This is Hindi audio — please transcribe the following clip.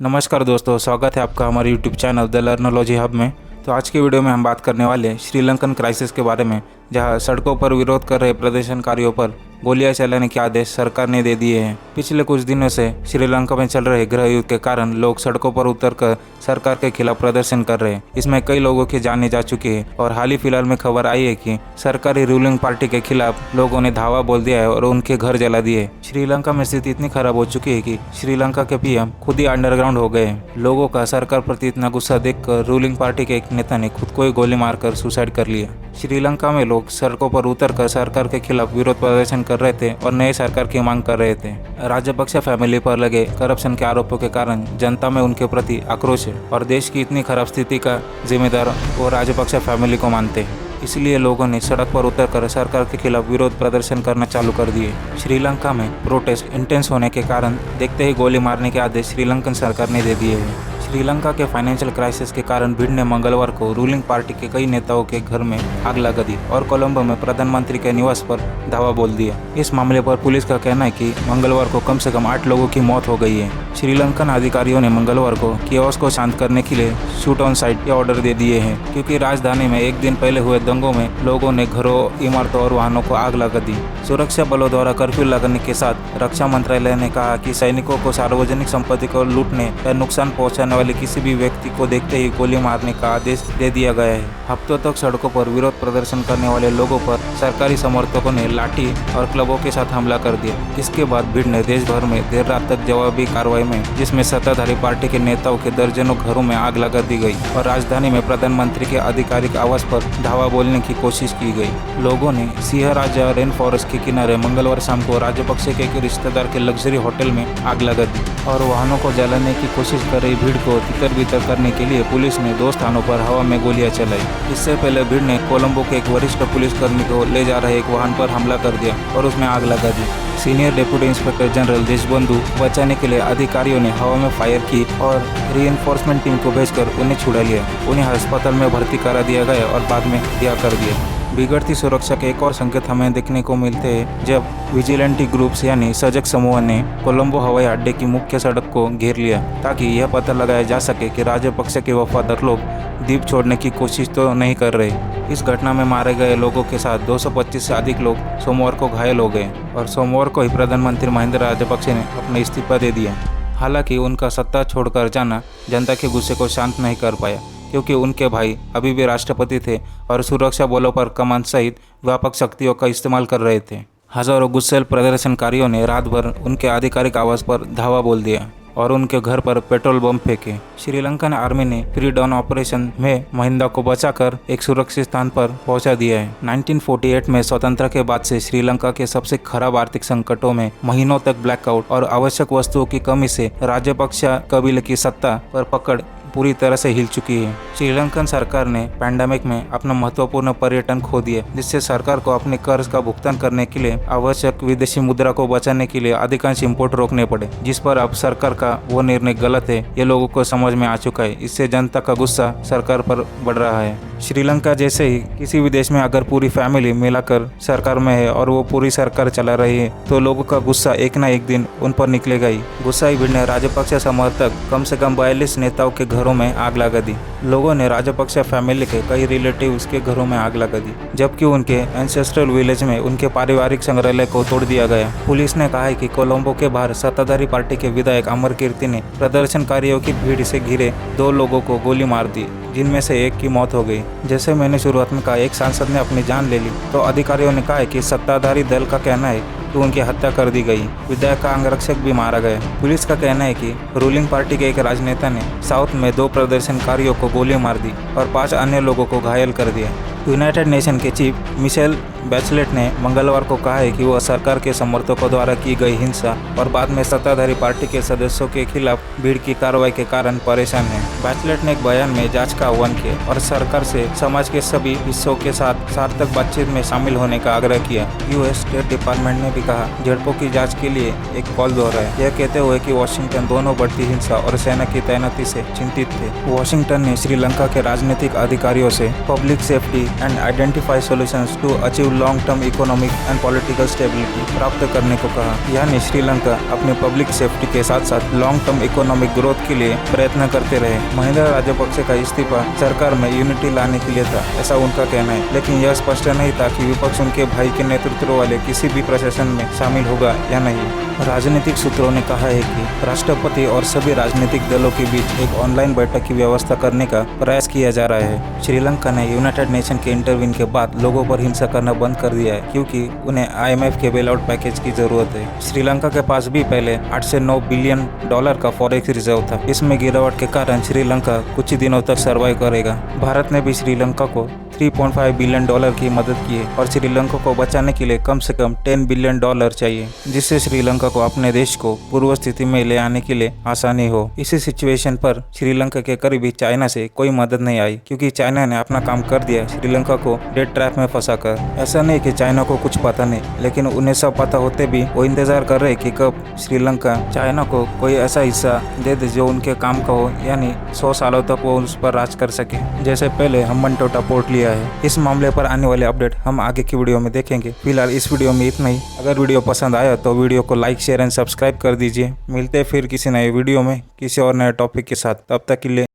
नमस्कार दोस्तों, स्वागत है आपका हमारे यूट्यूब चैनल द लर्नोलॉजी हब में। तो आज की वीडियो में हम बात करने वाले श्रीलंकन क्राइसिस के बारे में, जहां सड़कों पर विरोध कर रहे प्रदर्शनकारियों पर गोलियां चलाने के आदेश सरकार ने दे दिए हैं। पिछले कुछ दिनों से श्रीलंका में चल रहे गृह युद्ध के कारण लोग सड़कों पर उतरकर सरकार के खिलाफ प्रदर्शन कर रहे हैं। इसमें कई लोगों की जानें जा चुकी है और हाल ही फिलहाल में खबर आई है कि सरकारी रूलिंग पार्टी के खिलाफ लोगों ने धावा बोल दिया है और उनके घर जला दिए। श्रीलंका में स्थिति इतनी खराब हो चुकी है कि श्रीलंका के पीएम खुद ही अंडरग्राउंड हो गए। लोगों का सरकार प्रति इतना गुस्सा देखकर रूलिंग पार्टी के एक नेता ने खुद को ही गोली मारकर सुसाइड कर लिया। श्रीलंका में लोग सड़कों पर उतरकर सरकार के खिलाफ विरोध प्रदर्शन कर रहे थे और नए सरकार की मांग कर रहे थे। राजपक्ष फैमिली पर लगे करप्शन के आरोपों के कारण जनता में उनके प्रति आक्रोश है और देश की इतनी खराब स्थिति का जिम्मेदार वो राजपक्ष फैमिली को मानते हैं। इसलिए लोगों ने सड़क पर उतरकर सरकार के खिलाफ विरोध प्रदर्शन करना चालू कर दिए। श्रीलंका में प्रोटेस्ट इंटेंस होने के कारण देखते ही गोली मारने के आदेश श्रीलंकन सरकार ने दे दिए हैं। श्रीलंका के फाइनेंशियल क्राइसिस के कारण भीड़ ने मंगलवार को रूलिंग पार्टी के कई नेताओं के घर में आग लगा दी और कोलंबो में प्रधानमंत्री के निवास पर धावा बोल दिया। इस मामले पर पुलिस का कहना है कि मंगलवार को कम से कम 8 लोगों की मौत हो गई है। श्रीलंकन अधिकारियों ने मंगलवार को कियोस्क को शांत करने के लिए शूट ऑन साइट के ऑर्डर दे दिए हैं, क्योंकि राजधानी में एक दिन पहले हुए दंगों में लोगों ने घरों, इमारतों और वाहनों को आग लगा दी। सुरक्षा बलों द्वारा कर्फ्यू लगाने के साथ रक्षा मंत्रालय ने कहा कि सैनिकों को सार्वजनिक संपत्ति को लूटने या नुकसान पहुंचाने वाले किसी भी व्यक्ति को देखते ही गोली मारने का आदेश दे दिया गया है। हफ्तों तक सड़कों पर विरोध प्रदर्शन करने वाले लोगों पर सरकारी समर्थकों ने लाठी और क्लबों के साथ हमला कर दिया। इसके बाद भीड़ ने देश भर में देर रात तक जवाबी कार्रवाई में, जिसमें सत्ताधारी पार्टी के नेताओं के दर्जनों घरों में आग लगा दी गई और राजधानी में प्रधानमंत्री के आधिकारिक आवास पर धावा बोलने की कोशिश की गई। लोगों ने सिंहराजा रेन फॉरेस्ट के किनारे मंगलवार शाम को राजपक्ष के एक रिश्तेदार के लग्जरी होटल में आग लगा दी और वाहनों को जलाने की कोशिश कर रही भीड़ को तितर बितर करने के लिए पुलिस ने 2 स्थानों पर हवा में गोलियां चलाई। इससे पहले भीड़ ने कोलंबो के एक वरिष्ठ पुलिसकर्मी को ले जा रहे एक वाहन पर हमला कर दिया और उसमें आग लगा दी। Senior deputy inspector general Deshbandhu बचाने के लिए अधिकारियों ने हवा में फायर की और रीइंफोर्समेंट टीम को भेजकर उन्हें छुड़ा लिया। उन्हें अस्पताल में भर्ती करा दिया गया और बाद में रिहा कर दिया। बिगड़ती सुरक्षा के एक और संकेत हमें देखने को मिलते हैं जब विजिलेंटी ग्रुप्स यानी सजग समूह ने कोलंबो हवाई अड्डे की मुख्य सड़क को घेर लिया, ताकि यह पता लगाया जा सके कि राजपक्ष के वफादार लोग द्वीप छोड़ने की कोशिश तो नहीं कर रहे। इस घटना में मारे गए लोगों के साथ 225 से अधिक लोग सोमवार को घायल हो गए और सोमवार को ही प्रधानमंत्री महिंदा राजपक्ष ने अपना इस्तीफा दे दिया। हालांकि उनका सत्ता छोड़कर जाना जनता के गुस्से को शांत नहीं कर पाया, क्योंकि उनके भाई अभी भी राष्ट्रपति थे और सुरक्षा बलों पर कमान सहित व्यापक शक्तियों का इस्तेमाल कर रहे थे। हजारों गुस्सैल प्रदर्शनकारियों ने रात भर उनके आधिकारिक आवास पर धावा बोल दिया और उनके घर पर पेट्रोल बम फेंके। श्रीलंकन आर्मी ने प्री डॉन ऑपरेशन में महिंदा को बचाकर एक सुरक्षित स्थान पर पहुंचा दिया है। 1948 में स्वतंत्रता के बाद से श्रीलंका के सबसे खराब आर्थिक संकटों में महीनों तक ब्लैकआउट और आवश्यक वस्तुओं की कमी से राजपक्ष कबीले की सत्ता पर पकड़ पूरी तरह से हिल चुकी है। श्रीलंकन सरकार ने पैंडेमिक में अपना महत्वपूर्ण पर्यटन खो दिया, जिससे सरकार को अपने कर्ज का भुगतान करने के लिए आवश्यक विदेशी मुद्रा को बचाने के लिए अधिकांश इंपोर्ट रोकने पड़े, जिस पर अब सरकार का वो निर्णय गलत है ये लोगों को समझ में आ चुका है। इससे जनता का गुस्सा सरकार पर बढ़ रहा है। श्रीलंका जैसे ही किसी भी देश में अगर पूरी फैमिली मिलाकर सरकार में है और वो पूरी सरकार चला रही है, तो लोगों का गुस्सा एक ना एक दिन उन पर निकलेगा ही। गुस्साई भीड़ ने राजपक्ष समर्थक कम से कम 42 नेताओं के घरों में आग लगा दी। लोगों ने राजपक्ष फैमिली के कई रिलेटिव्स के घरों में आग लगा दी, जबकि उनके एंसेस्ट्रल विलेज में उनके पारिवारिक संग्रहालय को तोड़ दिया गया। पुलिस ने कहा है कि कोलंबो के बाहर सत्ताधारी पार्टी के विधायक अमर कीर्ति ने प्रदर्शनकारियों की भीड़ से घिरे 2 लोगों को गोली मार दी, जिनमें से एक की मौत हो गई। जैसे मैंने शुरुआत में कहा, एक सांसद ने अपनी जान ले ली, तो अधिकारियों ने कहा है कि सत्ताधारी दल का कहना है कि उनकी हत्या कर दी गई। विधायक का अंगरक्षक भी मारा गया। पुलिस का कहना है कि रूलिंग पार्टी के एक राजनेता ने साउथ में 2 प्रदर्शनकारियों को गोली मार दी और 5 अन्य लोगों को घायल कर दिया। यूनाइटेड नेशन के चीफ मिशेल बैचलेट ने मंगलवार को कहा है कि वह सरकार के समर्थकों द्वारा की गई हिंसा और बाद में सत्ताधारी पार्टी के सदस्यों के खिलाफ भीड़ की कार्रवाई के कारण परेशान है। बैचलेट ने एक बयान में जांच का आह्वान किया और सरकार से समाज के सभी हिस्सों के साथ सार्थक बातचीत में शामिल होने का आग्रह किया। यूएस स्टेट डिपार्टमेंट ने भी कहा झड़पों की जांच के लिए एक कॉल दोहराया, यह कहते हुए कि वाशिंगटन दोनों बढ़ती हिंसा और सेना की तैनाती से चिंतित थे। वाशिंगटन ने श्रीलंका के राजनीतिक अधिकारियों से public safety and identify solutions to achieve to long term economic and political stability प्राप्त करने को कहा। यानी श्रीलंका अपने पब्लिक सेफ्टी के साथ साथ लॉन्ग टर्म इकोनॉमिक ग्रोथ के लिए प्रयत्न करते रहे। महिंदा राजपक्षे का इस्तीफा सरकार में यूनिटी लाने के लिए था, ऐसा उनका कहना है, लेकिन यह स्पष्ट नहीं था कि विपक्ष उनके भाई के नेतृत्व वाले किसी भी प्रशासन में शामिल होगा या नहीं। राजनीतिक सूत्रों ने कहा है कि राष्ट्रपति और सभी राजनीतिक दलों के बीच एक ऑनलाइन बैठक की व्यवस्था करने का प्रयास किया जा रहा है। श्रीलंका ने यूनाइटेड नेशन के इंटरव्यून के बाद लोगों पर हिंसा करना बंद कर दिया है, क्योंकि उन्हें IMF के बेल आउट पैकेज की जरूरत है। श्रीलंका के पास भी पहले 8 से 9 बिलियन डॉलर का फॉरेक्स रिजर्व था। इसमें गिरावट के कारण श्रीलंका कुछ ही दिनों तक सर्वाइव करेगा। भारत ने भी श्रीलंका को 3.5 बिलियन डॉलर की मदद की है और श्रीलंका को बचाने के लिए कम से कम 10 बिलियन डॉलर चाहिए, जिससे श्रीलंका को अपने देश को पूर्व स्थिति में ले आने के लिए आसानी हो। इसी सिचुएशन पर श्रीलंका के करीबी चाइना से कोई मदद नहीं आई, क्योंकि चाइना ने अपना काम कर दिया श्रीलंका को डेट ट्रैप में फंसाकर। ऐसा नहीं कि चाइना को कुछ पता नहीं, लेकिन उन्हें सब पता होते भी वो इंतजार कर रहे कि कब श्रीलंका चाइना को कोई ऐसा हिस्सा दे दे जो उनके काम का हो, यानी 100 सालों तक वो उस पर राज कर सके, जैसे पहले हम्बनटोटा पोर्ट लिया है। इस मामले पर आने वाले अपडेट हम आगे की वीडियो में देखेंगे। फिलहाल इस वीडियो में इतना ही। अगर वीडियो पसंद आया तो वीडियो को लाइक, शेयर एंड सब्सक्राइब कर दीजिए। मिलते हैं फिर किसी नए वीडियो में किसी और नए टॉपिक के साथ। तब तक के लिए